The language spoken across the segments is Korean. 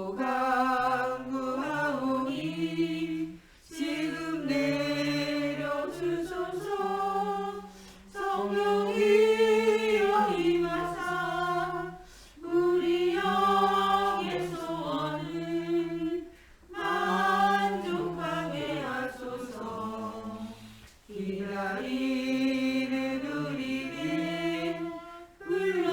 또 간구하오니 지금 내려주소서. 성령이여 임하사 우리 영의 소원을 만족하게 하소서. 기다리는 우리에게 불러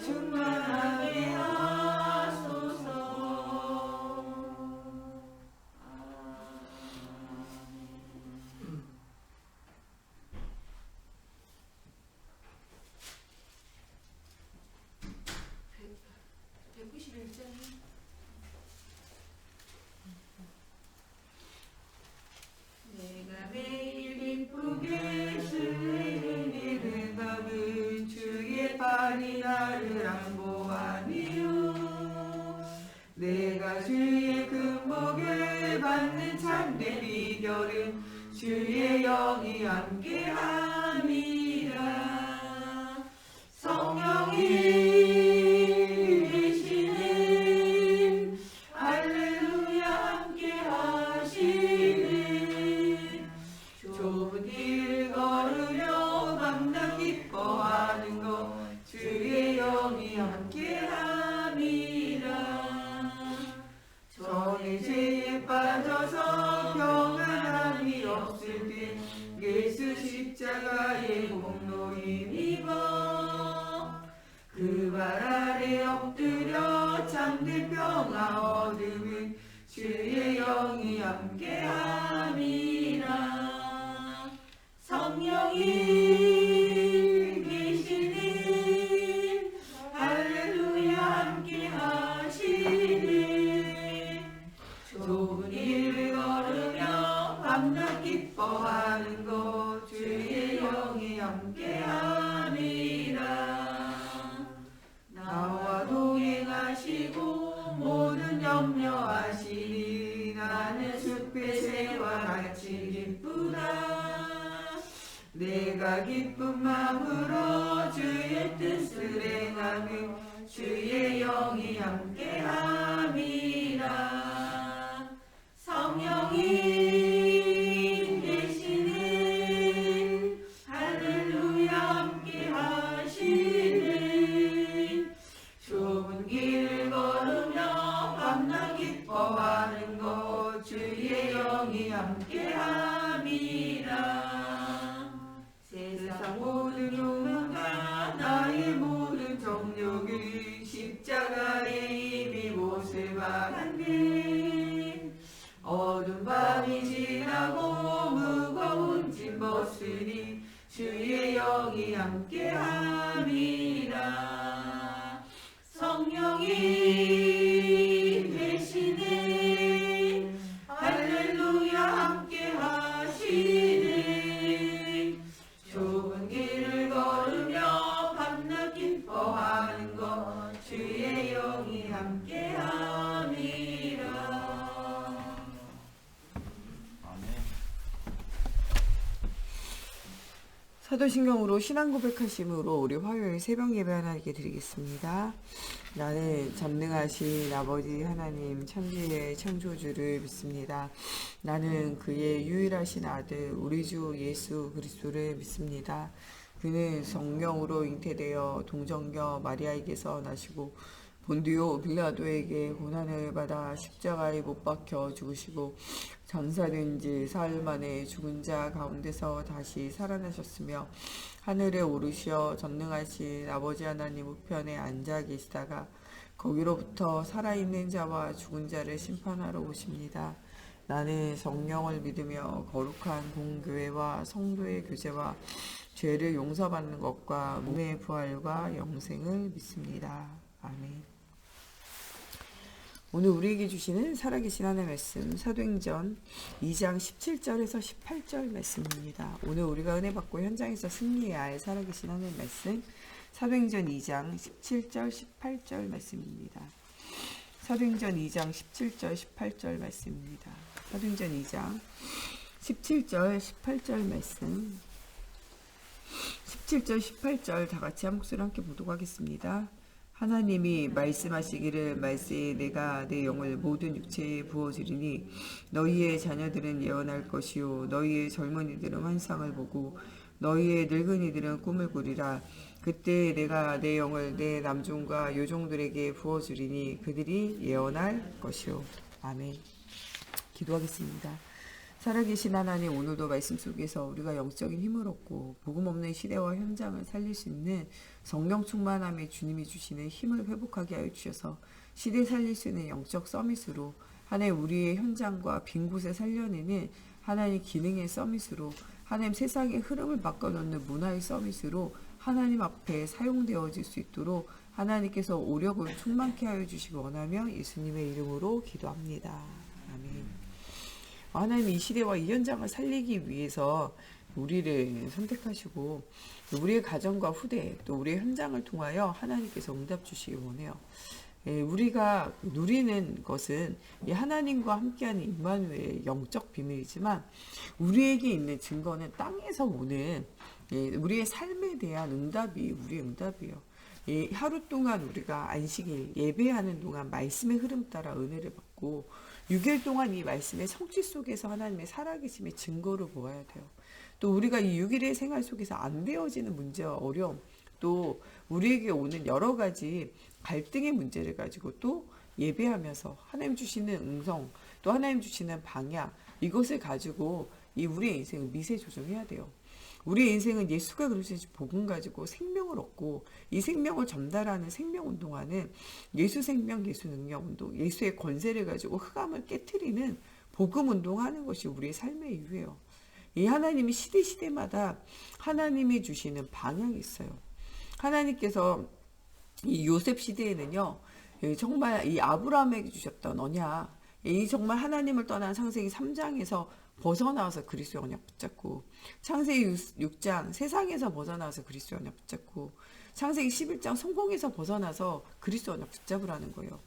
충만하게 하소서. 내가 매일 기쁘게 주의 은혜를 받은 주의 팔이 나를 안보하니요. 내가 주의 금복을 받는 참된 비결은 주의 영이 함께함이라. 성령이 계시는 할렐루야 함께하시는 좁은 길 걸으며 밤낮 기뻐하는 것 주의 영이 함께함이라. 전에 죄에 빠져서 평안함이 없을 때 예수 십자가의 공로 힘입어 그 발 아래 엎드려 참된 평화 얻음은 주의 영이 함께함이라. 성령이 계시는 할렐루야 함께하시는 좁은 길 걸으며 밤낮 기뻐하는 것 주의 영이 함께함이라. 나와 동행하시고 모든 염려하시니 나는 숲의 새와 같이 기쁘다. 내가 기쁜 마음으로 주의 뜻을 행하며 주의 영이 함께함이라. 성령이 계시는 할렐루야 함께하시는 좁은 길 걸으며 밤낮 기뻐하는 것 주의 영이 함께함이라. 세상 모든 욕망과 나의 모든 정욕을 십자가에 이미 모습하간대. 어두운 밤이 지나고 무거운 짐 벗으니 주의 영이 함께함이라. 성령이 계시는 할렐루야 함께하시는 좁은 길을 걸으며 밤낮 기뻐하는 것 주의 영이 함께함이라. 사도신경으로 신앙 고백하심으로 우리 화요일 새벽 예배 하나님께 드리겠습니다. 나는 전능하신 아버지 하나님 천지의 창조주를 믿습니다. 나는 그의 유일하신 아들 우리 주 예수 그리스도를 믿습니다. 그는 성령으로 잉태되어 동정녀 마리아에게서 나시고 본디오 빌라도에게 고난을 받아 십자가에 못 박혀 죽으시고 장사된 지 사흘 만에 죽은 자 가운데서 다시 살아나셨으며 하늘에 오르시어 전능하신 아버지 하나님 우편에 앉아 계시다가 거기로부터 살아있는 자와 죽은 자를 심판하러 오십니다. 나는 성령을 믿으며 거룩한 공교회와 성도의 교제와 죄를 용서받는 것과 몸의 부활과 영생을 믿습니다. 아멘. 오늘 우리에게 주시는 살아계신 하나님의 말씀 사도행전 2장 17절에서 18절 말씀입니다. 오늘 우리가 은혜 받고 현장에서 승리해야 할 살아계신 하나님의 말씀 사도행전 2장 17절 18절 말씀입니다. 사도행전 2장 17절 18절 말씀입니다. 사도행전 2장 17절 18절 말씀 17절 18절 다 같이 한 목소리로 함께 보도록 하겠습니다. 하나님이 말씀하시기를 말세에 내가 내 영을 모든 육체에 부어주리니 너희의 자녀들은 예언할 것이요 너희의 젊은이들은 환상을 보고 너희의 늙은이들은 꿈을 꾸리라. 그때 내가 내 영을 내 남종과 여종들에게 부어주리니 그들이 예언할 것이요. 아멘. 기도하겠습니다. 살아계신 하나님, 오늘도 말씀 속에서 우리가 영적인 힘을 얻고 복음 없는 시대와 현장을 살릴 수 있는 성령 충만함에 주님이 주시는 힘을 회복하게 하여 주셔서 시대 살릴 수 있는 영적 서밋으로 하나님 우리의 현장과 빈 곳에 살려내는 하나님 기능의 서밋으로 하나님 세상의 흐름을 바꿔놓는 문화의 서밋으로 하나님 앞에 사용되어질 수 있도록 하나님께서 오력을 충만케 하여 주시기 원하며 예수님의 이름으로 기도합니다. 아멘. 하나님 이 시대와 이 현장을 살리기 위해서 우리를 선택하시고 우리의 가정과 후대 또 우리의 현장을 통하여 하나님께서 응답 주시기 원해요. 우리가 누리는 것은 하나님과 함께하는 임마누엘의 영적 비밀이지만 우리에게 있는 증거는 땅에서 오는 우리의 삶에 대한 응답이 우리의 응답이에요. 하루 동안 우리가 안식일 예배하는 동안 말씀의 흐름 따라 은혜를 받고 6일 동안 이 말씀의 성취 속에서 하나님의 살아계심의 증거를 보아야 돼요. 또 우리가 이 6일의 생활 속에서 안 되어지는 문제와 어려움, 또 우리에게 오는 여러 가지 갈등의 문제를 가지고 또 예배하면서 하나님 주시는 음성, 또 하나님 주시는 방향, 이것을 가지고 이 우리의 인생을 미세 조정해야 돼요. 우리의 인생은 예수가 그러신 복음 가지고 생명을 얻고 이 생명을 전달하는 생명운동하는 예수 생명, 예수 능력운동, 예수의 권세를 가지고 흑암을 깨트리는 복음운동하는 것이 우리의 삶의 이유예요. 이 하나님이 시대마다 하나님이 주시는 방향이 있어요. 하나님께서 이 요셉 시대에는요, 정말 이 아브라함에게 주셨던 언약, 이 정말 하나님을 떠난 창세기 3장에서 벗어나와서 그리스도 언약 붙잡고, 창세기 6장 세상에서 벗어나와서 그리스도 언약 붙잡고, 창세기 11장 성공에서 벗어나서 그리스도 언약 붙잡으라는 거예요.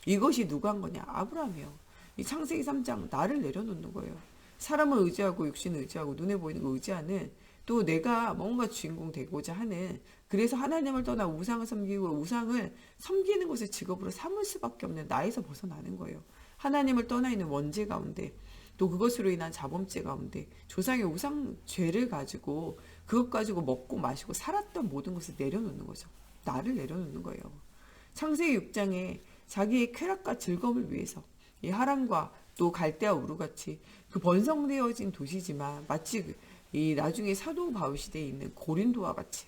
이것이 누가 한 거냐? 아브라함이요. 이 창세기 3장 나를 내려놓는 거예요. 사람을 의지하고 육신을 의지하고 눈에 보이는 거 의지하는, 또 내가 뭔가 주인공 되고자 하는, 그래서 하나님을 떠나 우상을 섬기고 우상을 섬기는 것을 직업으로 삼을 수밖에 없는 나에서 벗어나는 거예요. 하나님을 떠나 있는 원죄 가운데, 또 그것으로 인한 자범죄 가운데 조상의 우상 죄를 가지고 그것 가지고 먹고 마시고 살았던 모든 것을 내려놓는 거죠. 나를 내려놓는 거예요. 창세기 6장에 자기의 쾌락과 즐거움을 위해서 이 하란과 또 갈대아 우르같이 그 번성되어진 도시지만 마치 이 나중에 사도 바울 시대에 있는 고린도와 같이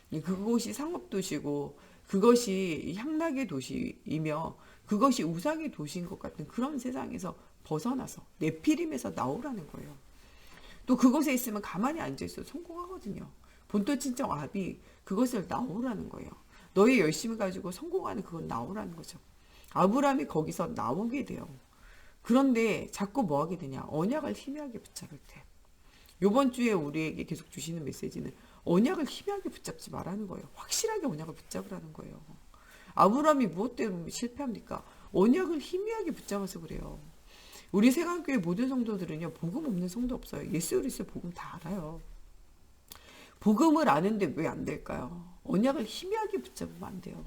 그것이 상업도시고 그것이 향락의 도시이며 그것이 우상의 도시인 것 같은 그런 세상에서 벗어나서 네피림에서 나오라는 거예요. 또 그곳에 있으면 가만히 앉아있어도 성공하거든요. 본토 친정 아비 그것을 나오라는 거예요. 너의 열심을 가지고 성공하는 그건 나오라는 거죠. 아브라함이 거기서 나오게 돼요. 그런데 자꾸 뭐 하게 되냐? 언약을 희미하게 붙잡을 때. 이번 주에 우리에게 계속 주시는 메시지는 언약을 희미하게 붙잡지 말라는 거예요. 확실하게 언약을 붙잡으라는 거예요. 아브라함이 무엇 때문에 실패합니까? 언약을 희미하게 붙잡아서 그래요. 우리 세강교회 모든 성도들은요, 복음 없는 성도 없어요. 예수 그리스도 복음 다 알아요. 복음을 아는데 왜 안 될까요? 언약을 희미하게 붙잡으면 안 돼요.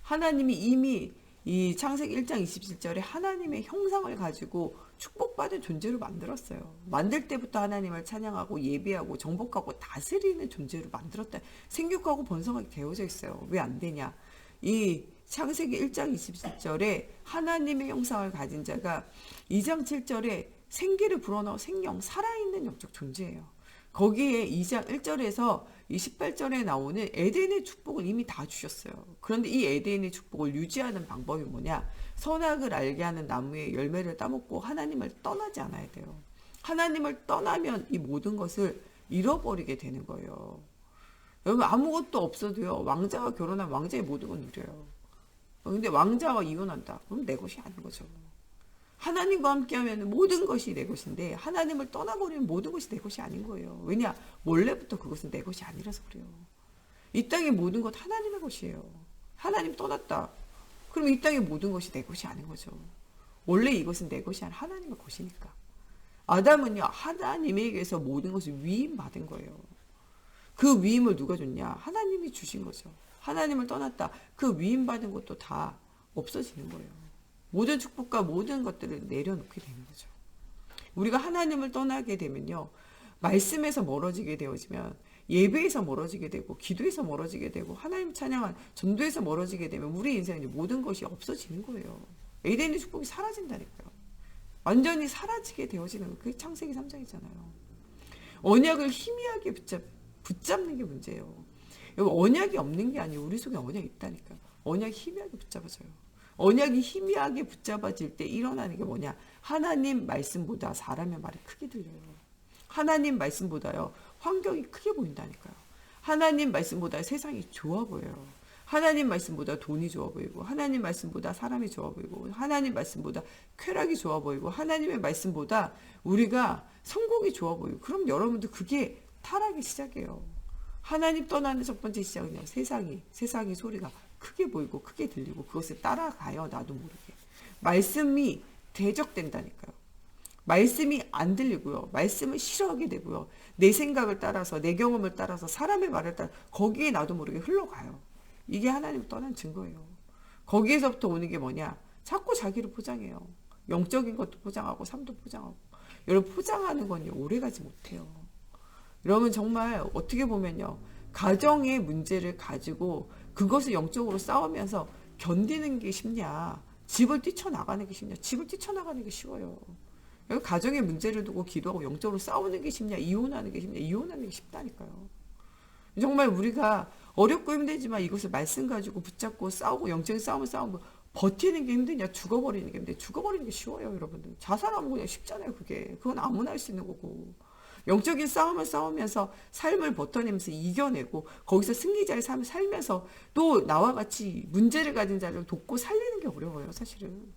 하나님이 이미 이 창세기 1장 27절에 하나님의 형상을 가지고 축복받은 존재로 만들었어요. 만들 때부터 하나님을 찬양하고 예배하고 정복하고 다스리는 존재로 만들었다. 생육하고 번성하게 되어져 있어요. 왜 안 되냐? 이 창세기 1장 27절에 하나님의 형상을 가진 자가 2장 7절에 생기를 불어넣어 생명, 살아있는 영적 존재예요. 거기에 2장 1절에서 이 18절에 나오는 에덴의 축복을 이미 다 주셨어요. 그런데 이 에덴의 축복을 유지하는 방법이 뭐냐? 선악을 알게 하는 나무의 열매를 따먹고 하나님을 떠나지 않아야 돼요. 하나님을 떠나면 이 모든 것을 잃어버리게 되는 거예요. 여러분 아무것도 없어도요. 왕자와 결혼한 왕자의 모든 건 누려요. 근데 왕자와 이혼한다. 그럼 내 것이 아닌 거죠. 하나님과 함께하면 모든 것이 내 것인데 하나님을 떠나버리면 모든 것이 내 것이 아닌 거예요. 왜냐? 원래부터 그것은 내 것이 아니라서 그래요. 이 땅의 모든 것 하나님의 것이에요. 하나님 떠났다. 그럼 이 땅의 모든 것이 내 것이 아닌 거죠. 원래 이것은 내 것이 아니라 하나님의 것이니까. 아담은요. 하나님에게서 모든 것을 위임받은 거예요. 그 위임을 누가 줬냐? 하나님이 주신 거죠. 하나님을 떠났다. 그 위임받은 것도 다 없어지는 거예요. 모든 축복과 모든 것들을 내려놓게 되는 거죠. 우리가 하나님을 떠나게 되면요. 말씀에서 멀어지게 되어지면 예배에서 멀어지게 되고 기도에서 멀어지게 되고 하나님 찬양한 전도에서 멀어지게 되면 우리 인생의 모든 것이 없어지는 거예요. 에덴의 축복이 사라진다니까요. 완전히 사라지게 되어지는 거. 그게 창세기 3장이잖아요. 언약을 희미하게 붙잡는 게 문제예요. 여기 언약이 없는 게 아니에요. 우리 속에 언약이 있다니까요. 언약이 희미하게 붙잡아져요. 언약이 희미하게 붙잡아질 때 일어나는 게 뭐냐? 하나님 말씀보다 사람의 말이 크게 들려요. 하나님 말씀보다요. 환경이 크게 보인다니까요. 하나님 말씀보다 세상이 좋아 보여요. 하나님 말씀보다 돈이 좋아 보이고 하나님 말씀보다 사람이 좋아 보이고 하나님 말씀보다 쾌락이 좋아 보이고 하나님의 말씀보다 우리가 성공이 좋아 보이고 그럼 여러분들 그게 타락의 시작이에요. 하나님 떠나는 첫 번째 시작은요. 세상이 소리가 크게 보이고 크게 들리고 그것을 따라가요. 나도 모르게. 말씀이 대적된다니까요. 말씀이 안 들리고요. 말씀을 싫어하게 되고요. 내 생각을 따라서 내 경험을 따라서 사람의 말을 따라 거기에 나도 모르게 흘러가요. 이게 하나님을 떠난 증거예요. 거기에서부터 오는 게 뭐냐? 자꾸 자기를 포장해요. 영적인 것도 포장하고 삶도 포장하고. 여러분 포장하는 건요. 오래가지 못해요. 여러분 정말 어떻게 보면요. 가정의 문제를 가지고 그것을 영적으로 싸우면서 견디는 게 쉽냐? 집을 뛰쳐나가는 게 쉽냐? 집을 뛰쳐나가는 게 쉬워요. 가정의 문제를 두고 기도하고 영적으로 싸우는 게 쉽냐? 이혼하는 게 쉽냐? 이혼하는 게 쉽다니까요. 정말 우리가 어렵고 힘들지만 이것을 말씀 가지고 붙잡고 싸우고 영적인 싸움을 싸우고 버티는 게 힘드냐? 죽어버리는 게 힘드냐? 죽어버리는 게 쉬워요, 여러분들. 자살하면 그냥 쉽잖아요, 그게. 그건 아무나 할 수 있는 거고. 영적인 싸움을 싸우면서 삶을 버텨내면서 이겨내고 거기서 승리자의 삶을 살면서 또 나와 같이 문제를 가진 자를 돕고 살리는 게 어려워요, 사실은.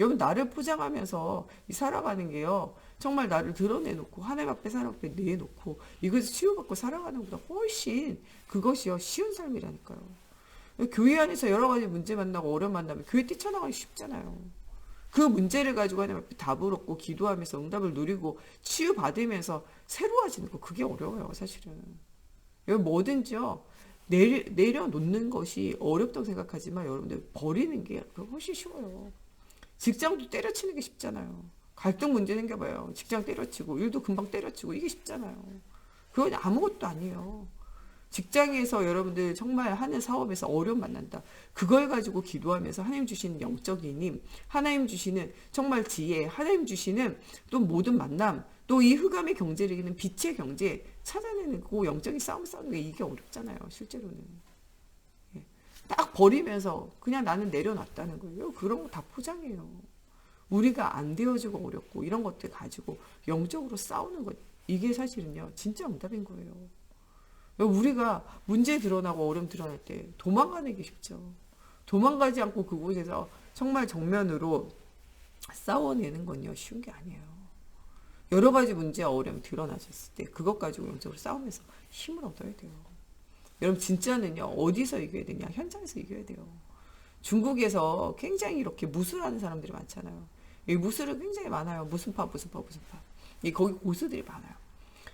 여러분 나를 포장하면서 살아가는 게요. 정말 나를 드러내놓고 하나님 앞에 사람 앞에 내놓고 이것을 치유받고 살아가는 것보다 훨씬 그것이요. 쉬운 삶이라니까요. 교회 안에서 여러 가지 문제 만나고 어려움 만나면 교회 뛰쳐나가기 쉽잖아요. 그 문제를 가지고 하나님 앞에 답을 얻고 기도하면서 응답을 누리고 치유받으면서 새로워지는 거 그게 어려워요. 사실은. 여러분 뭐든지요. 내려놓는 것이 어렵다고 생각하지만 여러분들 버리는 게 훨씬 쉬워요. 직장도 때려치는 게 쉽잖아요. 갈등 문제 생겨봐요. 직장 때려치고 일도 금방 때려치고 이게 쉽잖아요. 그건 아무것도 아니에요. 직장에서 여러분들 정말 하는 사업에서 어려움 만난다. 그걸 가지고 기도하면서 하나님 주시는 영적인 힘, 하나님 주시는 정말 지혜, 하나님 주시는 또 모든 만남, 또 이 흑암의 경제를 이기는 빛의 경제 찾아내는 그 영적인 싸움 싸우는 게 이게 어렵잖아요. 실제로는. 딱 버리면서 그냥 나는 내려놨다는 거예요. 그런 거 다 포장해요. 우리가 안 되어지고 어렵고 이런 것들 가지고 영적으로 싸우는 것 이게 사실은요. 진짜 응답인 거예요. 우리가 문제 드러나고 어려움 드러날 때 도망가는 게 쉽죠. 도망가지 않고 그곳에서 정말 정면으로 싸워내는 건요. 쉬운 게 아니에요. 여러 가지 문제와 어려움이 드러나셨을 때 그것 가지고 영적으로 싸우면서 힘을 얻어야 돼요. 여러분 진짜는요. 어디서 이겨야 되냐? 현장에서 이겨야 돼요. 중국에서 굉장히 이렇게 무술하는 사람들이 많잖아요. 이 무술은 굉장히 많아요. 무슨파. 거기 고수들이 많아요.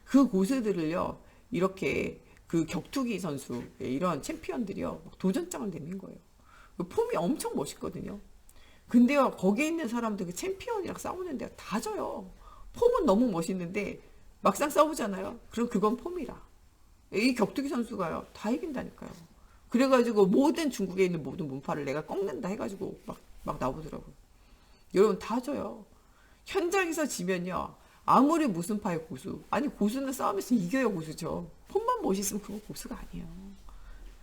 그 고수들을요. 이렇게 그 격투기 선수 이런 챔피언들이요. 도전장을 내민 거예요. 폼이 엄청 멋있거든요. 근데요. 거기에 있는 사람들 그 챔피언이랑 싸우는데 다 져요. 폼은 너무 멋있는데 막상 싸우잖아요. 그럼 그건 폼이라. 이 격투기 선수가요. 다 이긴다니까요. 그래가지고 모든 중국에 있는 모든 문파를 내가 꺾는다 해가지고 막 나오더라고요. 여러분 다 져요. 현장에서 지면요. 아무리 무슨 파의 고수. 아니 고수는 싸움에서 이겨야 고수죠. 폼만 멋있으면 그건 고수가 아니에요.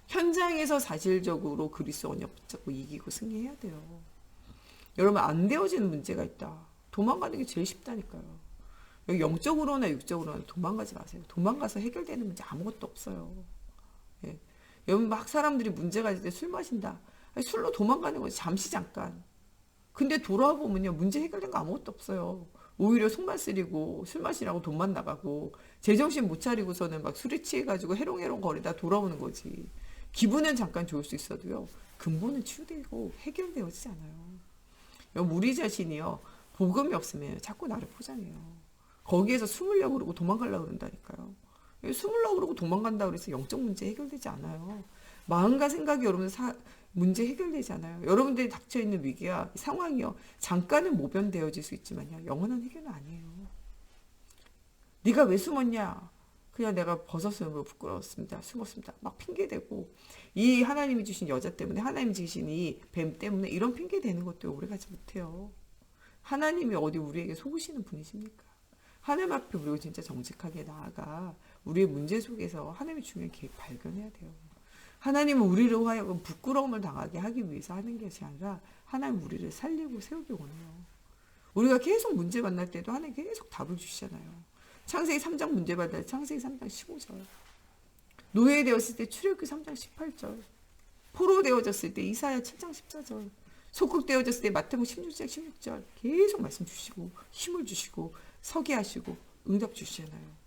현장에서 사실적으로 그리스도 언약 붙잡고 이기고 승리해야 돼요. 여러분 안 되어지는 문제가 있다. 도망가는 게 제일 쉽다니까요. 여기 영적으로나 육적으로나 도망가지 마세요. 도망가서 해결되는 문제 아무것도 없어요. 예. 여러분 막 사람들이 문제 가질 때 술 마신다. 아니, 술로 도망가는 거지 잠시 잠깐. 근데 돌아와 보면요 문제 해결된 거 아무것도 없어요. 오히려 속만 쓰리고 술 마시라고 돈만 나가고 제정신 못 차리고서는 막 술에 취해가지고 해롱해롱 거리다 돌아오는 거지. 기분은 잠깐 좋을 수 있어도요 근본은 치유되고 해결되어지지 않아요. 여러분 우리 자신이요 복음이 없으면 자꾸 나를 포장해요. 거기에서 숨으려고 그러고 도망가려고 그런다니까요. 숨으려고 그러고 도망간다 그래서 영적 문제 해결되지 않아요. 마음과 생각이 여러분 문제 해결되지 않아요. 여러분들이 닥쳐있는 위기야 상황이요. 잠깐은 모변되어질 수 있지만요. 영원한 해결은 아니에요. 네가 왜 숨었냐? 그냥 내가 벗었으면 부끄러웠습니다. 숨었습니다. 막 핑계대고 이 하나님이 주신 여자 때문에 하나님이 주신 이 뱀 때문에 이런 핑계 대는 것도 오래가지 못해요. 하나님이 어디 우리에게 속으시는 분이십니까? 하나님 앞에 우리가 진짜 정직하게 나아가 우리의 문제 속에서 하나님의 중요한 계획 발견해야 돼요. 하나님은 우리를 하여금 부끄러움을 당하게 하기 위해서 하는 것이 아니라 하나님 우리를 살리고 세우기 원해요. 우리가 계속 문제 만날 때도 하나님 계속 답을 주시잖아요. 창세기 3장 문제 받을 때 창세기 3장 15절, 노예되었을 때 출애굽기 3장 18절, 포로되어졌을 때 이사야 7장 14절, 속국되어졌을 때 마태복음 16장 16절 계속 말씀 주시고 힘을 주시고 서게 하시고 응답 주시잖아요.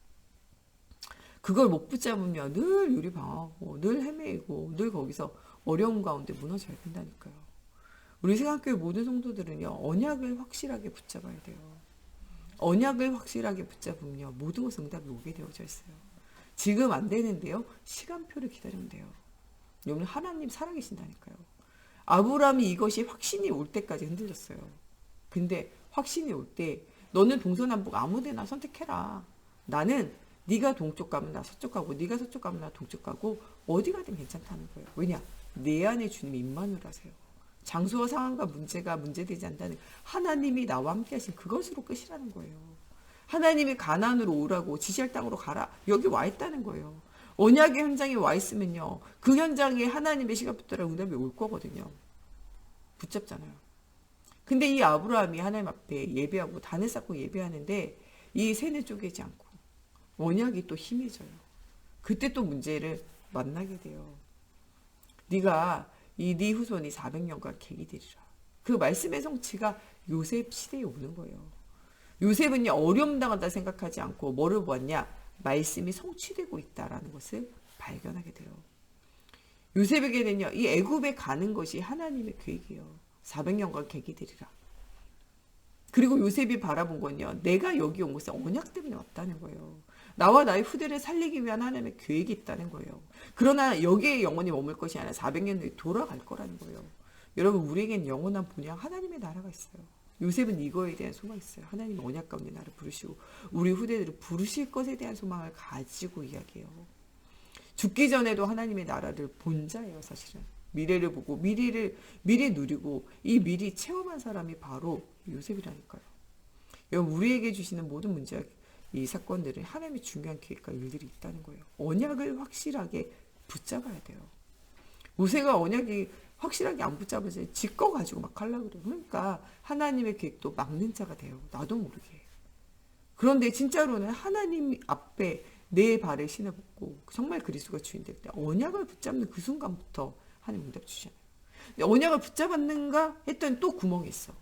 그걸 못 붙잡으면 늘 유리방황하고 늘 헤매이고 늘 거기서 어려운 가운데 무너져야 된다니까요. 우리 생각교회 모든 성도들은요, 언약을 확실하게 붙잡아야 돼요. 언약을 확실하게 붙잡으면요, 모든 것은 응답이 오게 되어져 있어요. 지금 안 되는데요, 시간표를 기다리면 돼요. 여러분, 하나님 살아계신다니까요. 아브라함이 이것이 확신이 올 때까지 흔들렸어요. 근데 확신이 올 때 너는 동서남북 아무데나 선택해라. 나는 네가 동쪽 가면 나 서쪽 가고 네가 서쪽 가면 나 동쪽 가고 어디 가든 괜찮다는 거예요. 왜냐? 내 안에 주님이 임마누엘 하세요. 장소와 상황과 문제가 문제되지 않다는 하나님이 나와 함께 하신 그것으로 끝이라는 거예요. 하나님이 가나안으로 오라고 지시할 땅으로 가라. 여기 와 있다는 거예요. 언약의 현장에 와 있으면요, 그 현장에 하나님의 시간부터 응답이 올 거거든요. 붙잡잖아요. 근데 이 아브라함이 하나님 앞에 예배하고 단을 쌓고 예배하는데 이 새는 쪼개지 않고 언약이 또 힘해져요. 그때 또 문제를 만나게 돼요. 네가 네 후손이 400년간 객이 되리라. 그 말씀의 성취가 요셉 시대에 오는 거예요. 요셉은요, 어려움 당한다 생각하지 않고 뭐를 보았냐? 말씀이 성취되고 있다라는 것을 발견하게 돼요. 요셉에게는요, 이 애굽에 가는 것이 하나님의 계획이에요. 400년간 객이 되리라. 그리고 요셉이 바라본 건요, 내가 여기 온 것은 언약 때문에 왔다는 거예요. 나와 나의 후대를 살리기 위한 하나님의 계획이 있다는 거예요. 그러나 여기에 영원히 머물 것이 아니라 400년 뒤에 돌아갈 거라는 거예요. 여러분, 우리에겐 영원한 본향 하나님의 나라가 있어요. 요셉은 이거에 대한 소망이 있어요. 하나님 언약 가운데 나를 부르시고 우리 후대들을 부르실 것에 대한 소망을 가지고 이야기해요. 죽기 전에도 하나님의 나라를 본 자예요. 사실은 미래를 보고 미리 누리고 이 미리 체험한 사람이 바로 요셉이라니까요. 여러분, 우리에게 주시는 모든 문제와 이 사건들은 하나님의 중요한 계획과 일들이 있다는 거예요. 언약을 확실하게 붙잡아야 돼요. 모세가 언약이 확실하게 안 붙잡아서 지꺼 가지고 막 하려고 그래요. 그러니까 하나님의 계획도 막는 자가 돼요. 나도 모르게. 그런데 진짜로는 하나님 앞에 내 발에 신어붙고 정말 그리스도가 주인 될 때 언약을 붙잡는 그 순간부터 하나님 응답 주시잖아요. 근데 언약을 붙잡았는가 했더니 또 구멍이 있어.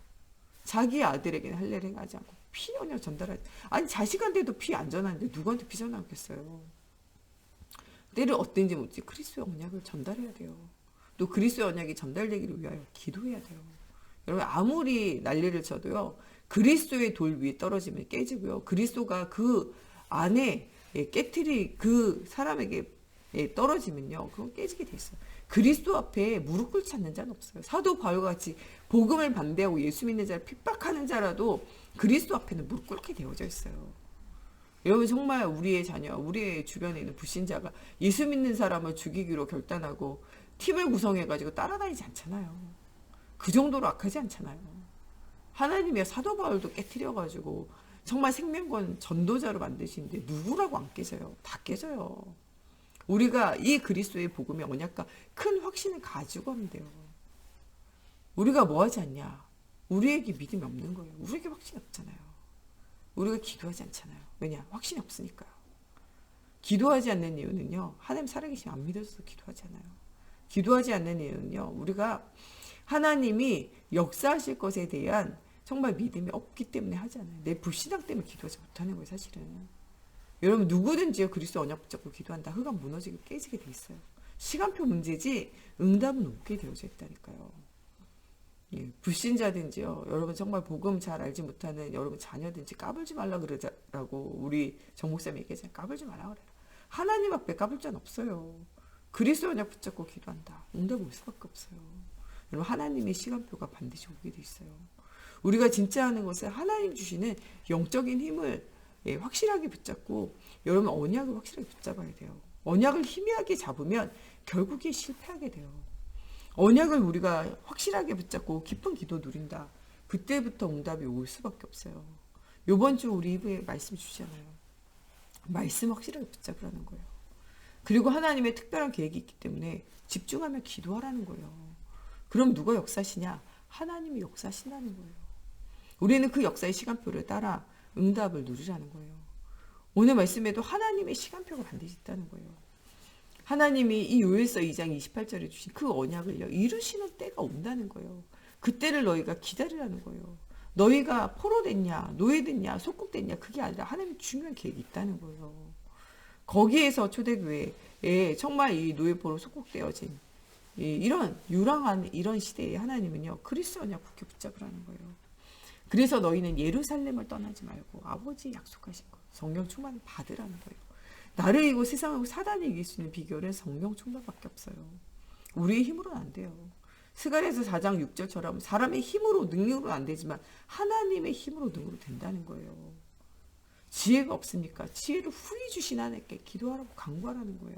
자기 아들에게는 할례를 행하지 않고 피 언약 전달하지. 아니, 자식한테도 피 안 전하는데 누구한테 피 전하겠어요. 때를 어떤지 묻지 그리스도의 언약을 전달해야 돼요. 또 그리스도의 언약이 전달되기를 위하여 기도해야 돼요. 여러분, 아무리 난리를 쳐도요, 그리스도의 돌 위에 떨어지면 깨지고요, 그리스도가 그 안에 깨트리 그 사람에게 떨어지면요, 그건 깨지게 돼 있어요. 그리스도 앞에 무릎 꿇지 않는 자는 없어요. 사도 바울과 같이 복음을 반대하고 예수 믿는 자를 핍박하는 자라도 그리스도 앞에는 무릎 꿇게 되어져 있어요. 여러분, 정말 우리의 자녀, 우리의 주변에 있는 불신자가 예수 믿는 사람을 죽이기로 결단하고 팀을 구성해가지고 따라다니지 않잖아요. 그 정도로 악하지 않잖아요. 하나님이 사도 바울도 깨트려가지고 정말 생명권 전도자로 만드시는데 누구라고 안 깨져요? 다 깨져요. 우리가 이 그리스도의 복음의 언약과 큰 확신을 가지고 하면 돼요. 우리가 뭐 하지 않냐? 우리에게 믿음이 없는 거예요. 우리에게 확신이 없잖아요. 우리가 기도하지 않잖아요. 왜냐? 확신이 없으니까요. 기도하지 않는 이유는요, 하나님 살아계심 안 믿어서 기도하지 않아요. 기도하지 않는 이유는요, 우리가 하나님이 역사하실 것에 대한 정말 믿음이 없기 때문에 하지 않아요. 내 불신앙 때문에 기도하지 못하는 거예요, 사실은. 여러분, 누구든지요, 그리스도 언약 붙잡고 기도한다. 흙은 무너지고 깨지게 돼 있어요. 시간표 문제지 응답은 오게 되어져 있다니까요. 예, 불신자든지요, 여러분 정말 복음 잘 알지 못하는 여러분 자녀든지 까불지 말라 그러라고 우리 정 목사님 얘기하잖아요. 까불지 말라 그래라. 하나님 앞에 까불 자는 없어요. 그리스도 언약 붙잡고 기도한다. 응답 올 수밖에 없어요. 여러분 하나님의 시간표가 반드시 오게 돼 있어요. 우리가 진짜 하는 것은 하나님 주시는 영적인 힘을 확실하게 붙잡고 여러분 언약을 확실하게 붙잡아야 돼요. 언약을 희미하게 잡으면 결국에 실패하게 돼요. 언약을 우리가 확실하게 붙잡고 깊은 기도 누린다. 그때부터 응답이 올 수밖에 없어요. 요번 주 우리 입에 말씀 주잖아요. 말씀 확실하게 붙잡으라는 거예요. 그리고 하나님의 특별한 계획이 있기 때문에 집중하며 기도하라는 거예요. 그럼 누가 역사시냐? 하나님이 역사하신다는 거예요. 우리는 그 역사의 시간표를 따라 응답을 누리라는 거예요. 오늘 말씀에도 하나님의 시간표가 반드시 있다는 거예요. 하나님이 이 요엘서 2장 28절에 주신 그 언약을요 이루시는 때가 온다는 거예요. 그때를 너희가 기다리라는 거예요. 너희가 포로됐냐 노예됐냐 속국됐냐 그게 아니라 하나님의 중요한 계획이 있다는 거예요. 거기에서 초대교회에 정말 이 노예포로 속국되어진 이런 유랑한 이런 시대에 하나님은요 그리스도 언약 굳게 붙잡으라는 거예요. 그래서 너희는 예루살렘을 떠나지 말고 아버지 약속하신 것 성령 충만을 받으라는 거예요. 나를 이기고 세상을 사단을 이길 수 있는 비결은 성령 충만밖에 없어요. 우리의 힘으로는 안 돼요. 스가랴서 4장 6절처럼 사람의 힘으로 능력으로는 안 되지만 하나님의 힘으로 능력으로 된다는 거예요. 지혜가 없습니까? 지혜를 후히 주신 하나님께 기도하라고 간구하라는 거예요.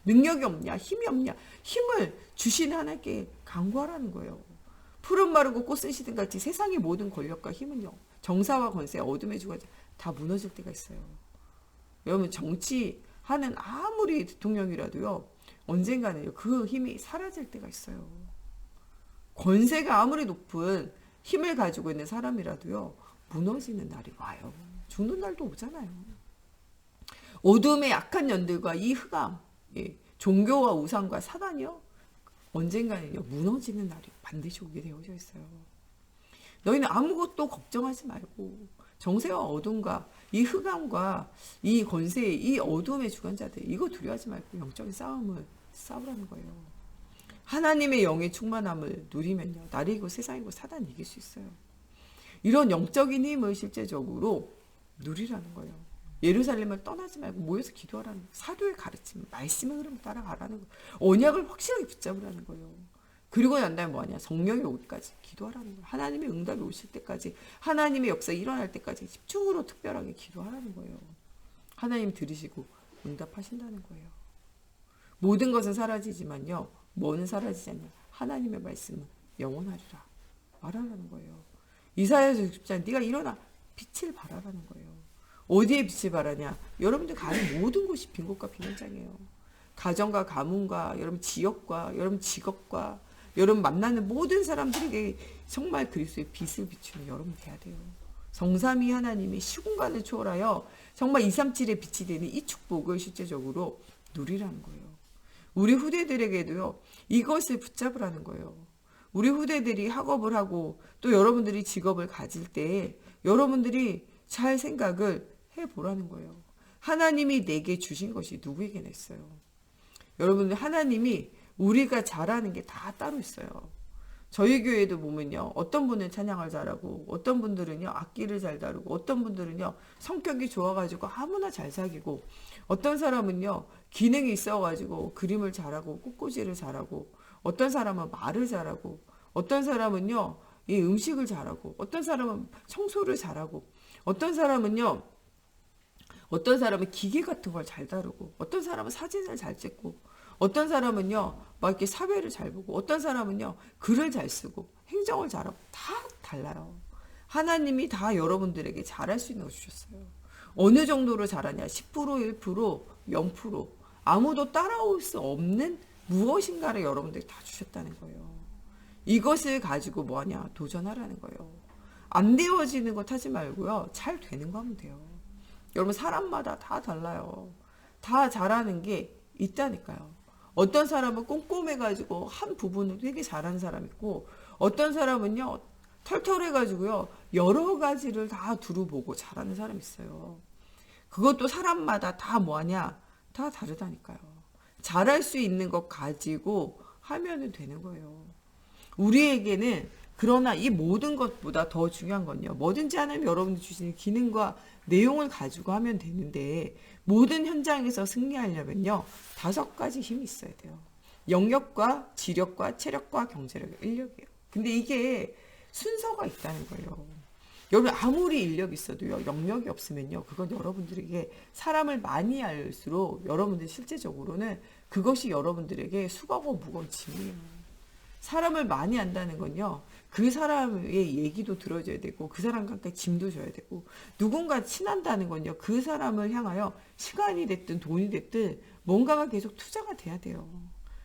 능력이 없냐? 힘이 없냐? 힘을 주신 하나님께 간구하라는 거예요. 푸른 마르고 꽃은 시든 같이 세상의 모든 권력과 힘은요. 정사와 권세, 어둠의 주가 다 무너질 때가 있어요. 여러분 정치하는 아무리 대통령이라도요. 언젠가는 그 힘이 사라질 때가 있어요. 권세가 아무리 높은 힘을 가지고 있는 사람이라도요. 무너지는 날이 와요. 죽는 날도 오잖아요. 어둠의 악한 년들과 이 흑암, 종교와 우상과 사단이요. 언젠가는요. 무너지는 날이 반드시 오게 되어져 있어요. 너희는 아무것도 걱정하지 말고 정세와 어둠과 이 흑암과 이 권세, 이 어둠의 주관자들 이거 두려워하지 말고 영적인 싸움을 싸우라는 거예요. 하나님의 영의 충만함을 누리면요. 나를 이기고 세상이고 사단을 이길 수 있어요. 이런 영적인 힘을 실제적으로 누리라는 거예요. 예루살렘을 떠나지 말고 모여서 기도하라는 거예요. 사도의 가르침, 말씀의 흐름을 따라가라는 거예요. 언약을 확실하게 붙잡으라는 거예요. 그리고 난 다음에 뭐하냐? 성령이 오기까지 기도하라는 거예요. 하나님의 응답이 오실 때까지 하나님의 역사 일어날 때까지 집중으로 특별하게 기도하라는 거예요. 하나님 들으시고 응답하신다는 거예요. 모든 것은 사라지지만요. 뭐는 사라지지 않냐? 하나님의 말씀은 영원하리라 말하라는 거예요. 이사야서 60장 네가 일어나 빛을 발하라는 거예요. 어디에 빛을 발하냐? 여러분들 가는 모든 곳이 빈 곳과 비현장이에요. 가정과 가문과 여러분 지역과 여러분 직업과 여러분 만나는 모든 사람들에게 정말 그리스도의 빛을 비추는 여러분 돼야 돼요. 성삼위 하나님이 시공간을 초월하여 정말 237의 빛이 되는 이 축복을 실제적으로 누리라는 거예요. 우리 후대들에게도요. 이것을 붙잡으라는 거예요. 우리 후대들이 학업을 하고 또 여러분들이 직업을 가질 때 여러분들이 잘 생각을 해보라는 거예요. 하나님이 내게 주신 것이 누구에게 냈어요. 여러분들 하나님이 우리가 잘하는 게 다 따로 있어요. 저희 교회도 보면요. 어떤 분은 찬양을 잘하고 어떤 분들은요. 악기를 잘 다루고 어떤 분들은요. 성격이 좋아가지고 아무나 잘 사귀고 어떤 사람은요. 기능이 있어가지고 그림을 잘하고 꽃꽂이를 잘하고 어떤 사람은 말을 잘하고 어떤 사람은요. 이 음식을 잘하고 어떤 사람은 청소를 잘하고 어떤 사람은요. 어떤 사람은 기계 같은 걸 잘 다루고 어떤 사람은 사진을 잘 찍고 어떤 사람은요 막 이렇게 사회를 잘 보고 어떤 사람은요 글을 잘 쓰고 행정을 잘하고 다 달라요. 하나님이 다 여러분들에게 잘할 수 있는 거 주셨어요. 어느 정도로 잘하냐? 10%, 1%, 0% 아무도 따라올 수 없는 무엇인가를 여러분들이 다 주셨다는 거예요. 이것을 가지고 뭐하냐? 도전하라는 거예요. 안 되어지는 것 하지 말고요. 잘 되는 거 하면 돼요. 여러분 사람마다 다 달라요. 다 잘하는 게 있다니까요. 어떤 사람은 꼼꼼해가지고 한 부분을 되게 잘하는 사람 있고 어떤 사람은요 털털해가지고요 여러 가지를 다 두루보고 잘하는 사람 있어요. 그것도 사람마다 다 뭐하냐 다 다르다니까요. 잘할 수 있는 것 가지고 하면은 되는 거예요. 우리에게는 그러나 이 모든 것보다 더 중요한 건요. 뭐든지 하나님 여러분들 주시는 기능과 내용을 가지고 하면 되는데 모든 현장에서 승리하려면요. 5가지 힘이 있어야 돼요. 영역과 지력과 체력과 경제력, 인력이에요. 근데 이게 순서가 있다는 거예요. 여러분 아무리 인력이 있어도요. 영역이 없으면요. 그건 여러분들에게 사람을 많이 알수록 여러분들 실제적으로는 그것이 여러분들에게 수고하고 무거운 짐이에요. 사람을 많이 안다는 건요. 그 사람의 얘기도 들어줘야 되고 그 사람과 함께 짐도 져야 되고 누군가 친한다는 건요. 그 사람을 향하여 시간이 됐든 돈이 됐든 뭔가가 계속 투자가 돼야 돼요.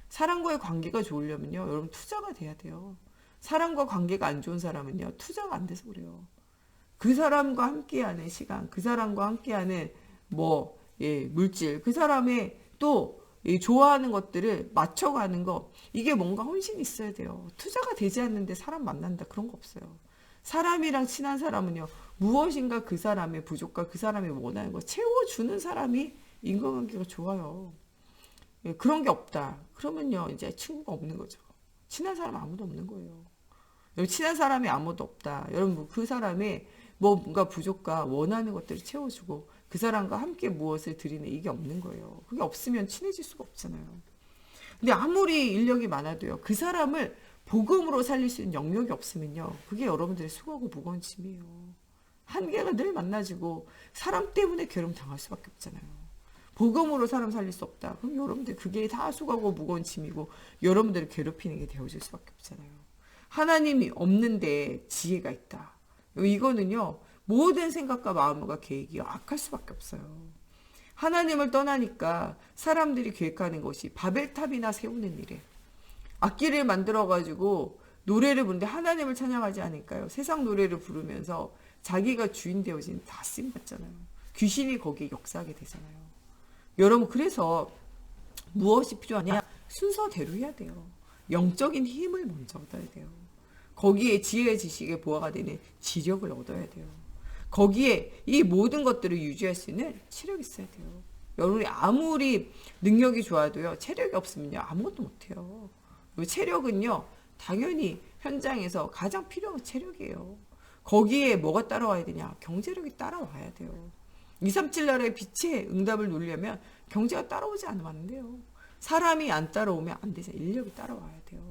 사람과의 관계가 좋으려면요. 여러분 투자가 돼야 돼요. 사람과 관계가 안 좋은 사람은요. 투자가 안 돼서 그래요. 그 사람과 함께하는 시간, 그 사람과 함께하는 물질, 그 사람의 또 좋아하는 것들을 맞춰가는 거, 이게 뭔가 헌신이 있어야 돼요. 투자가 되지 않는데 사람 만난다, 그런 거 없어요. 사람이랑 친한 사람은요, 무엇인가 그 사람의 부족과 그 사람이 원하는 거 채워주는 사람이 인간관계가 좋아요. 그런 게 없다. 그러면요, 이제 친구가 없는 거죠. 친한 사람 아무도 없는 거예요. 친한 사람이 아무도 없다. 여러분, 그 사람의 뭔가 부족과 원하는 것들을 채워주고 그 사람과 함께 무엇을 드리는 이게 없는 거예요. 그게 없으면 친해질 수가 없잖아요. 근데 아무리 인력이 많아도요. 그 사람을 복음으로 살릴 수 있는 영역이 없으면요. 그게 여러분들의 수고하고 무거운 짐이에요. 한계가 늘 만나지고 사람 때문에 괴로움 당할 수밖에 없잖아요. 복음으로 사람 살릴 수 없다. 그럼 여러분들 그게 다 수고하고 무거운 짐이고 여러분들을 괴롭히는 게 되어질 수밖에 없잖아요. 하나님이 없는데 지혜가 있다. 이거는요. 모든 생각과 마음과 계획이 악할 수밖에 없어요. 하나님을 떠나니까 사람들이 계획하는 것이 바벨탑이나 세우는 일에 악기를 만들어가지고 노래를 부르는데 하나님을 찬양하지 않을까요? 세상 노래를 부르면서 자기가 주인 되어진 다 쓰임받잖아요. 귀신이 거기에 역사하게 되잖아요. 여러분 그래서 무엇이 필요하냐? 순서대로 해야 돼요. 영적인 힘을 먼저 얻어야 돼요. 거기에 지혜의 지식의 보화가 되는 지력을 얻어야 돼요. 거기에 이 모든 것들을 유지할 수 있는 체력이 있어야 돼요. 여러분이 아무리 능력이 좋아도요. 체력이 없으면요. 아무것도 못해요. 체력은요. 당연히 현장에서 가장 필요한 체력이에요. 거기에 뭐가 따라와야 되냐? 경제력이 따라와야 돼요. 237 나라의 빛의 응답을 누리려면 경제가 따라오지 않으면 안 돼요. 사람이 안 따라오면 안 되죠. 인력이 따라와야 돼요.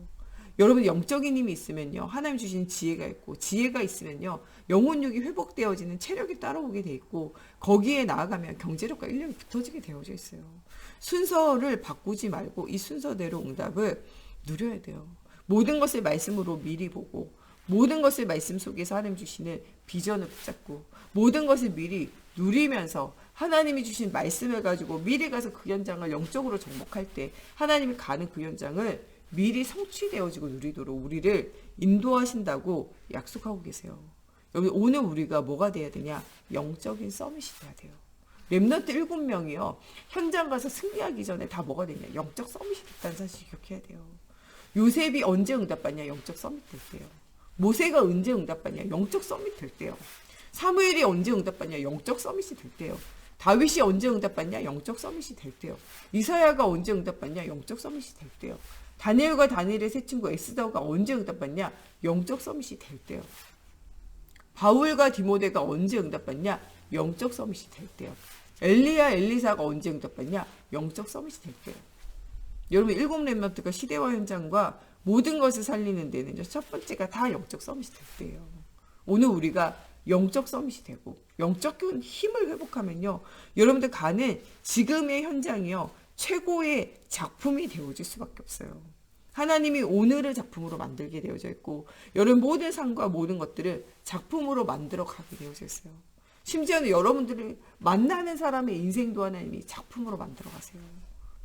여러분 영적인 힘이 있으면요. 하나님 주신 지혜가 있고 지혜가 있으면요. 영혼력이 회복되어지는 체력이 따라오게 돼 있고 거기에 나아가면 경제력과 인력이 붙어지게 되어져 있어요. 순서를 바꾸지 말고 이 순서대로 응답을 누려야 돼요. 모든 것을 말씀으로 미리 보고 모든 것을 말씀 속에서 하나님 주시는 비전을 붙잡고 모든 것을 미리 누리면서 하나님이 주신 말씀을 가지고 미리 가서 그 현장을 영적으로 접목할 때 하나님이 가는 그 현장을 미리 성취되어지고 누리도록 우리를 인도하신다고 약속하고 계세요. 여러분 오늘 우리가 뭐가 돼야 되냐? 영적인 서밋이 돼야 돼요. 렘넌트 7명이요. 현장 가서 승리하기 전에 다 뭐가 되냐? 영적 서밋이 됐다는 사실 기억해야 돼요. 요셉이 언제 응답받냐? 영적 서밋 될 때요. 모세가 언제 응답받냐? 영적 서밋 될 때요. 사무엘이 언제 응답받냐? 영적 서밋이 될 때요. 다윗이 언제 응답받냐? 영적 서밋이 될 때요. 이사야가 언제 응답받냐? 영적 서밋이 될 때요. 다니엘과 다니엘의 세 친구 에스더가 언제 응답받냐? 영적 서밋이 될 때요. 바울과 디모데가 언제 응답받냐? 영적 서밋이 될 때요. 엘리야 엘리사가 언제 응답받냐? 영적 서밋이 될 때요. 여러분 7 렘넌트가 시대와 현장과 모든 것을 살리는 데는 첫 번째가 다 영적 서밋이 될 때예요. 오늘 우리가 영적 서밋이 되고 영적 힘을 회복하면요. 여러분들 가는 지금의 현장이요. 최고의 작품이 되어질 수밖에 없어요. 하나님이 오늘의 작품으로 만들게 되어져 있고 여러분 모든 상과 모든 것들을 작품으로 만들어 가게 되어져 있어요. 심지어는 여러분들을 만나는 사람의 인생도 하나님이 작품으로 만들어 가세요.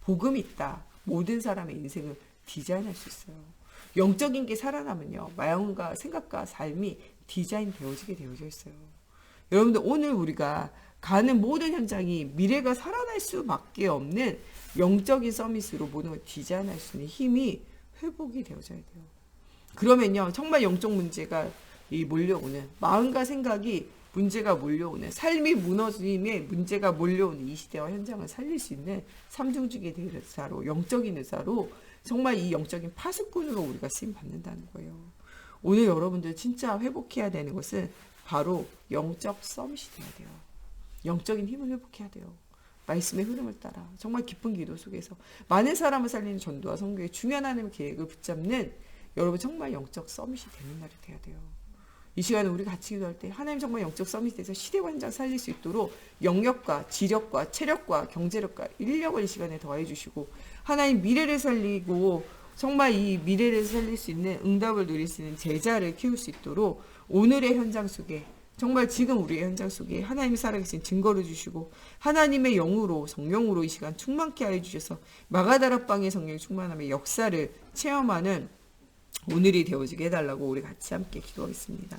복음이 있다. 모든 사람의 인생을 디자인할 수 있어요. 영적인 게 살아나면요. 마음과 생각과 삶이 디자인 되어지게 되어져 있어요. 여러분들 오늘 우리가 가는 모든 현장이 미래가 살아날 수밖에 없는 영적인 서밋으로 모든 걸 디자인할 수 있는 힘이 회복이 되어져야 돼요. 그러면요. 정말 영적 문제가 몰려오는 마음과 생각이 문제가 몰려오는 삶이 무너짐에 문제가 몰려오는 이 시대와 현장을 살릴 수 있는 삼중직의 대사로 영적인 의사로 정말 이 영적인 파수꾼으로 우리가 쓰임 받는다는 거예요. 오늘 여러분들 진짜 회복해야 되는 것은 바로 영적 서밋이 돼야 돼요. 영적인 힘을 회복해야 돼요. 말씀의 흐름을 따라 정말 깊은 기도 속에서 많은 사람을 살리는 전도와 선교의 중요한 하나님의 계획을 붙잡는 여러분 정말 영적 서밋이 되는 날이 돼야 돼요. 이 시간에 우리 같이 기도할 때 하나님 정말 영적 서밋이 돼서 시대와 현장 살릴 수 있도록 영역과 지력과 체력과 경제력과 인력을 이 시간에 더해 주시고 하나님 미래를 살리고 정말 이 미래를 살릴 수 있는 응답을 누릴 수 있는 제자를 키울 수 있도록 오늘의 현장 속에 정말 지금 우리의 현장 속에 하나님이 살아계신 증거를 주시고 하나님의 영으로 성령으로 이 시간 충만케 하여 주셔서 마가다락방의 성령 충만함의 역사를 체험하는 오늘이 되어지게 해달라고 우리 같이 함께 기도하겠습니다.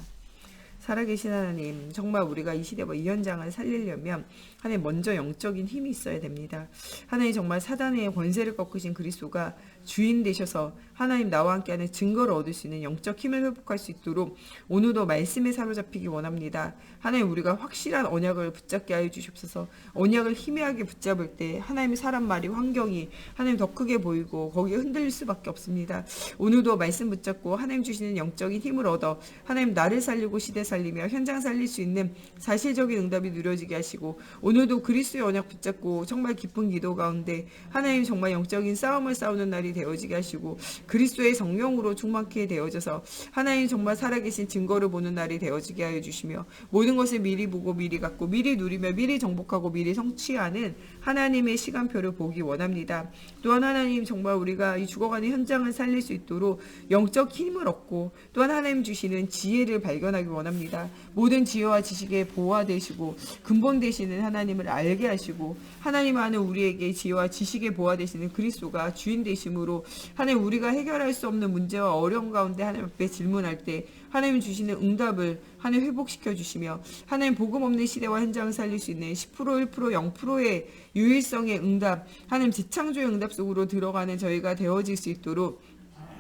살아계신 하나님, 정말 우리가 이 시대와 이 현장을 살리려면 하나님 먼저 영적인 힘이 있어야 됩니다. 하나님 정말 사단의 권세를 꺾으신 그리스도가 주인 되셔서 하나님 나와 함께하는 증거를 얻을 수 있는 영적 힘을 회복할 수 있도록 오늘도 말씀에 사로잡히기 원합니다. 하나님 우리가 확실한 언약을 붙잡게 하여 주시옵소서. 언약을 희미하게 붙잡을 때 하나님의 사람 말이 환경이 하나님 더 크게 보이고 거기에 흔들릴 수밖에 없습니다. 오늘도 말씀 붙잡고 하나님 주시는 영적인 힘을 얻어 하나님 나를 살리고 시대 살리며 현장 살릴 수 있는 사실적인 응답이 누려지게 하시고 오늘도 그리스도의 언약 붙잡고 정말 깊은 기도 가운데 하나님 정말 영적인 싸움을 싸우는 날이 되어지게 하시고 그리스도의 성령으로 충만케 되어져서 하나님 정말 살아계신 증거를 보는 날이 되어지게 하여 주시며 모든 것을 미리 보고 미리 갖고 미리 누리며 미리 정복하고 미리 성취하는 하나님의 시간표를 보기 원합니다. 또한 하나님 정말 우리가 이 죽어가는 현장을 살릴 수 있도록 영적 힘을 얻고 또한 하나님 주시는 지혜를 발견하기 원합니다. 모든 지혜와 지식에 보호되시고 근본 되시는 하나님을 알게 하시고 하나님 안에 우리에게 지혜와 지식에 보호되시는 그리스도가 주인 되심으로 하나님 우리가 해결할 수 없는 문제와 어려움 가운데 하나님 앞에 질문할 때 하나님 주시는 응답을 하나님 회복시켜 주시며 하나님 복음 없는 시대와 현장을 살릴 수 있는 10% 1% 0%의 유일성의 응답 하나님 재창조의 응답 속으로 들어가는 저희가 되어질 수 있도록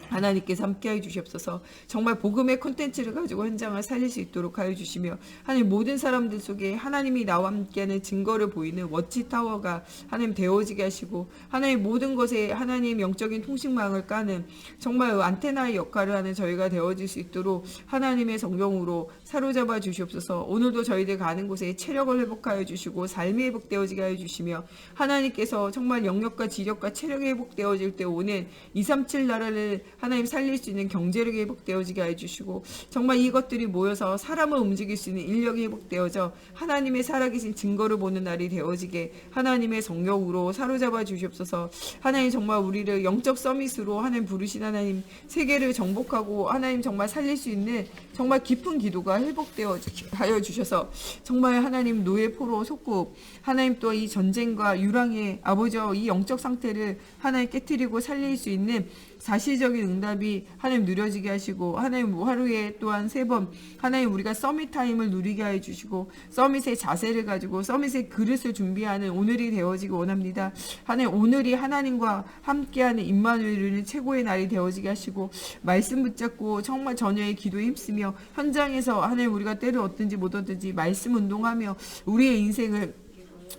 하나님께서 함께하여 주시옵소서. 정말 복음의 콘텐츠를 가지고 현장을 살릴 수 있도록 하여 주시며 하나님 모든 사람들 속에 하나님이 나와 함께하는 증거를 보이는 워치타워가 하나님 되어지게 하시고 하나님 모든 것에 하나님 영적인 통신망을 까는 정말 안테나의 역할을 하는 저희가 되어질 수 있도록 하나님의 성령으로 사로잡아 주시옵소서. 오늘도 저희들 가는 곳에 체력을 회복하여 주시고 삶이 회복되어지게 하여 주시며 하나님께서 정말 영역과 지력과 체력이 회복되어질 때 오는 237 나라를 하나님 살릴 수 있는 경제력이 회복되어지게 해주시고 정말 이것들이 모여서 사람을 움직일 수 있는 인력이 회복되어져 하나님의 살아계신 증거를 보는 날이 되어지게 하나님의 성령으로 사로잡아 주시옵소서. 하나님 정말 우리를 영적 서밋으로 하나님 부르신 하나님 세계를 정복하고 하나님 정말 살릴 수 있는 정말 깊은 기도가 회복되어 하여 주셔서 정말 하나님 노예 포로 속국 하나님 또 이 전쟁과 유랑의 아버지와 이 영적 상태를 하나님 깨트리고 살릴 수 있는 사실적인 응답이 하나님 누려지게 하시고 하나님 하루에 또한 3번 하나님 우리가 서밋 타임을 누리게 해 주시고 서밋의 자세를 가지고 서밋의 그릇을 준비하는 오늘이 되어지기 원합니다. 하나님 오늘이 하나님과 함께하는 임마누엘을 최고의 날이 되어지게 하시고 말씀 붙잡고 정말 전혀의 기도에 힘쓰며 현장에서 하나님 우리가 때를 얻든지 못 얻든지 말씀 운동하며 우리의 인생을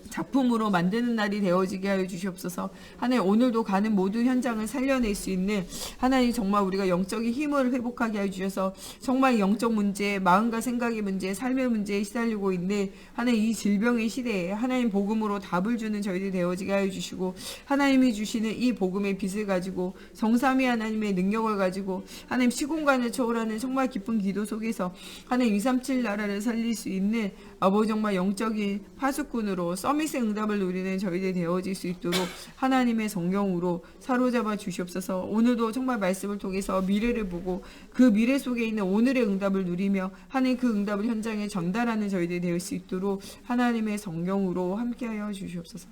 작품으로 만드는 날이 되어지게 하여 주시옵소서. 하나님 오늘도 가는 모든 현장을 살려낼 수 있는 하나님 정말 우리가 영적인 힘을 회복하게 하여 주셔서 정말 영적 문제, 마음과 생각의 문제, 삶의 문제에 시달리고 있는 하나님 이 질병의 시대에 하나님 복음으로 답을 주는 저희들이 되어지게 하여 주시고 하나님이 주시는 이 복음의 빛을 가지고 성삼위 하나님의 능력을 가지고 하나님 시공간을 초월하는 정말 깊은 기도 속에서 하나님 237 나라를 살릴 수 있는 아버지 정말 영적인 파수꾼으로 서밋의 응답을 누리는 저희들이 되어질 수 있도록 하나님의 성령으로 사로잡아 주시옵소서. 오늘도 정말 말씀을 통해서 미래를 보고 그 미래 속에 있는 오늘의 응답을 누리며 하나님 그 응답을 현장에 전달하는 저희들이 될 수 있도록 하나님의 성령으로 함께하여 주시옵소서.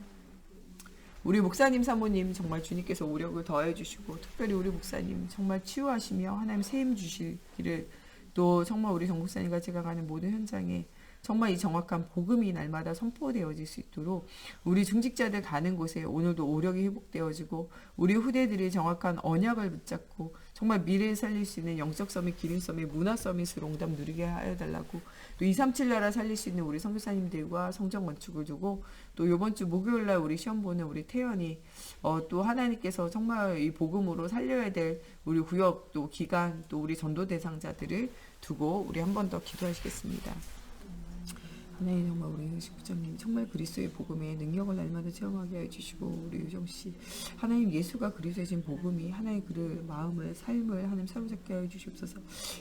우리 목사님 사모님 정말 주님께서 오력을 더해 주시고 특별히 우리 목사님 정말 치유하시며 하나님 세임 주시기를 또 정말 우리 정 목사님과 제가 가는 모든 현장에 정말 이 정확한 복음이 날마다 선포되어질 수 있도록 우리 중직자들 가는 곳에 오늘도 오력이 회복되어지고 우리 후대들이 정확한 언약을 붙잡고 정말 미래에 살릴 수 있는 영적 서밋, 기린 서밋, 문화 서밋으로 응답 누리게 하여 달라고 또 237 나라 살릴 수 있는 우리 선교사님들과 성전 건축을 두고 또 이번 주 목요일날 우리 시험 보는 우리 태연이 또 하나님께서 정말 이 복음으로 살려야 될 우리 구역 또 기간 또 우리 전도 대상자들을 두고 우리 한 번 더 기도하시겠습니다. 하나님 정말 우리 부장님 정말 그리스도의 복음의 능력을 날마다 체험하게 해주시고 우리 유정씨 하나님 예수가 그리스도의 진 복음이 하나님 그를 마음을 삶을 하나님 사로잡게 해주시옵소서.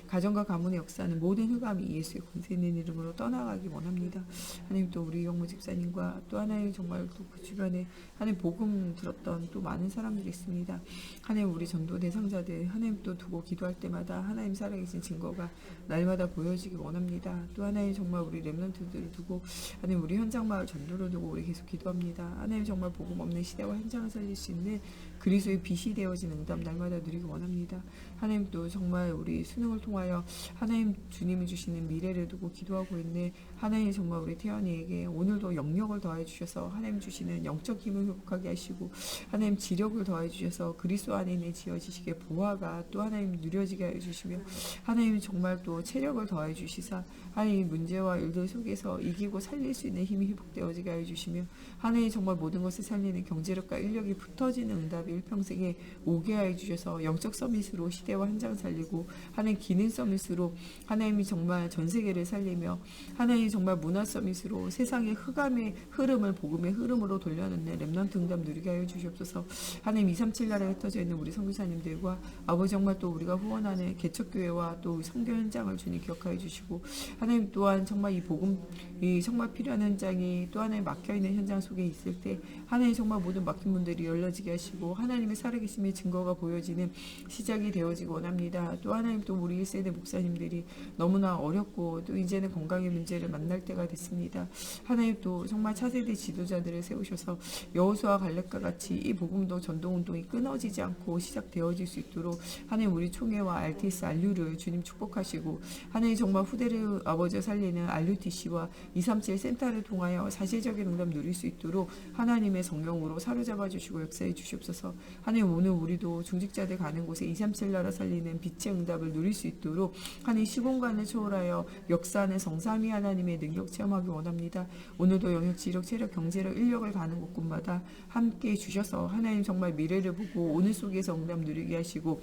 가정과 가문의 역사는 모든 흑암이 예수의 권세 있는 이름으로 떠나가기 원합니다. 하나님 또 우리 영모 집사님과 또 하나님 정말 또 그 주변에 하나님 복음 들었던 또 많은 사람들이 있습니다. 하나님 우리 전도 대상자들 하나님 또 두고 기도할 때마다 하나님 살아계신 증거가 날마다 보여지기 원합니다. 또 하나님 정말 우리 렘넌트들 두고 하나님 우리 현장마을 전도를 두고 우리 계속 기도합니다. 하나님 정말 복음 없는 시대와 현장을 살릴 수 있는 그리스도의 빛이 되어진 응답 날마다 누리기 원합니다. 하나님 또 정말 우리 수능을 통하여 하나님 주님이 주시는 미래를 두고 기도하고 있는 하나님 정말 우리 태연이에게 오늘도 영력을 더해 주셔서 하나님 주시는 영적 힘을 회복하게 하시고 하나님 지력을 더해 주셔서 그리스도 안에 있는 지어지시게 보화가 또 하나님 누려지게 해 주시며 하나님 정말 또 체력을 더해 주시사 하나님 문제와 일들 속에서 이기고 살릴 수 있는 힘이 회복되어지게 해 주시며 하나님 정말 모든 것을 살리는 경제력과 인력이 붙어지는 응답이 일평생에 오게 해 주셔서 영적 서밋으로 시대와 현장 살리고 하나님 기능 서밋으로 하나님이 정말 전 세계를 살리며 하나님 정말 문화 서밋으로 세상의 흑암의 흐름을 복음의 흐름으로 돌려놓는 렘넌트 응답 누리게 하여 주시옵소서. 하나님 237 나라에 흩어져 있는 우리 선교사님들과 아버지 정말 또 우리가 후원하는 개척교회와 또 선교 현장을 주님 기억하여 주시고 하나님 또한 정말 이 복음이 정말 필요한 현장이 또 하나님 막혀있는 현장 속에 있을 때 하나님 정말 모든 막힌 문들이 열려지게 하시고 하나님의 살아계심의 증거가 보여지는 시작이 되어지기 원합니다. 또 하나님 또 우리 1세대 목사님들이 너무나 어렵고 또 이제는 건강의 문제를 만날 때가 됐습니다. 하나님 또 정말 차세대 지도자들을 세우셔서 여호수아 갈렙과 같이 이 복음도 전도운동이 끊어지지 않고 시작되어질 수 있도록 하나님 우리 총회와 RTS 안류를 주님 축복하시고 하나님 정말 후대를 아버지 살리는 RUTC와 237 센터를 통하여 사실적인 응답 누릴 수 있도록 하나님의 성령으로 사로잡아 주시고 역사해 주시옵소서. 하나님 오늘 우리도 중직자들 가는 곳에 237 나라 살리는 빛의 응답을 누릴 수 있도록 하나님 시공간을 초월하여 역사하는 성삼위 하나님의 능력 체험하기 원합니다. 오늘도 영역, 지력, 체력, 경제력, 인력을 가는 곳곳마다 함께 주셔서 하나님 정말 미래를 보고 오늘 속에서 응답 누리게 하시고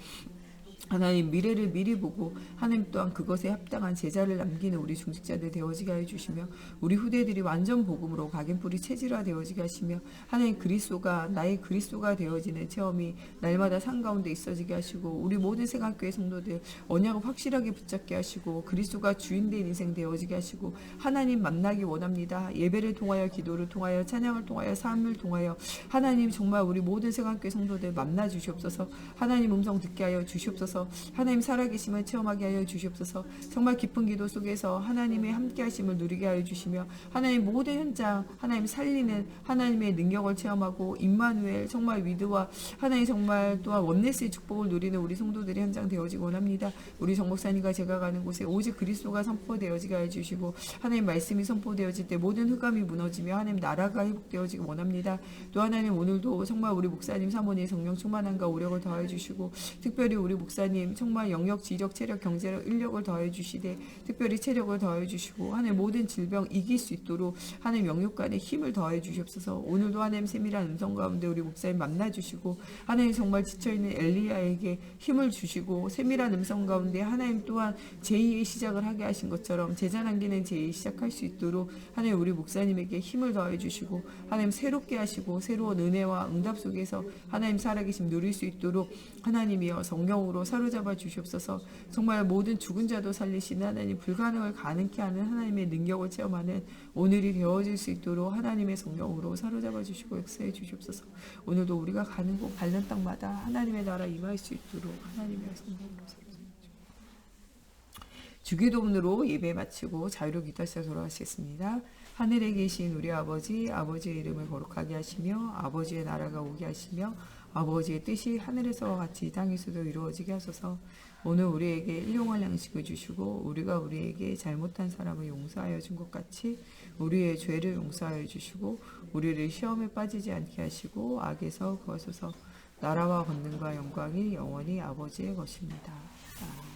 하나님 미래를 미리 보고 하나님 또한 그것에 합당한 제자를 남기는 우리 중직자들 되어지게 해주시며 우리 후대들이 완전 복음으로 각인뿌리 체질화 되어지게 하시며 하나님 그리스도가 나의 그리스도가 되어지는 체험이 날마다 삶 가운데 있어지게 하시고 우리 모든 생각교회 성도들 언약을 확실하게 붙잡게 하시고 그리스도가 주인된 인생 되어지게 하시고 하나님 만나기 원합니다. 예배를 통하여 기도를 통하여 찬양을 통하여 삶을 통하여 하나님 정말 우리 모든 생각교회 성도들 만나 주시옵소서. 하나님 음성 듣게 하여 주시옵소서. 하나님 살아계심을 체험하게 하여 주시옵소서. 정말 깊은 기도 속에서 하나님의 함께하심을 누리게 하여 주시며 하나님 모든 현장 하나님 살리는 하나님의 능력을 체험하고 임마누엘 정말 위드와 하나님 정말 또한 원네스의 축복을 누리는 우리 성도들의 현장 되어지기 원합니다. 우리 정 목사님과 제가 가는 곳에 오직 그리스도가 선포되어지게 하여 주시고 하나님 말씀이 선포되어질 때 모든 흑암이 무너지며 하나님 나라가 회복되어지기 원합니다. 또 하나님 오늘도 정말 우리 목사님 사모님 성령 충만함과 오력을 더하여 주시고 특별히 우리 목사님 정말 영역, 지력, 체력, 경제력, 인력을 더해 주시되 특별히 체력을 더해 주시고 하나님 모든 질병 이길 수 있도록 하나님 영육간의 힘을 더해 주시옵소서. 오늘도 하나님 세밀한 음성 가운데 우리 목사님 만나 주시고 하나님 정말 지쳐있는 엘리야에게 힘을 주시고 세밀한 음성 가운데 하나님 또한 제2의 시작을 하게 하신 것처럼 제자 남기는 제2 시작할 수 있도록 하나님 우리 목사님에게 힘을 더해 주시고 하나님 새롭게 하시고 새로운 은혜와 응답 속에서 하나님 살아계심 누릴 수 있도록 하나님이여 성령으로 사로잡아 주시옵소서. 정말 모든 죽은 자도 살리시는 하나님 불가능을 가능케 하는 하나님의 능력을 체험하는 오늘이 되어질 수 있도록 하나님의 성령으로 사로잡아 주시고 역사해 주시옵소서. 오늘도 우리가 가는 곳 밟는 땅마다 하나님의 나라 임할 수 있도록 하나님의 성령으로 사로잡아 주시옵소서. 주기도문으로 예배 마치고 자유로 기도하시다 돌아가시겠습니다. 하늘에 계신 우리 아버지, 아버지의 이름을 거룩하게 하시며 아버지의 나라가 오게 하시며 아버지의 뜻이 하늘에서와 같이 이 땅에서도 이루어지게 하소서. 오늘 우리에게 일용할 양식을 주시고 우리가 우리에게 잘못한 사람을 용서하여 준 것 같이 우리의 죄를 용서하여 주시고 우리를 시험에 빠지지 않게 하시고 악에서 구하소서. 나라와 권능과 영광이 영원히 아버지의 것입니다. 아멘.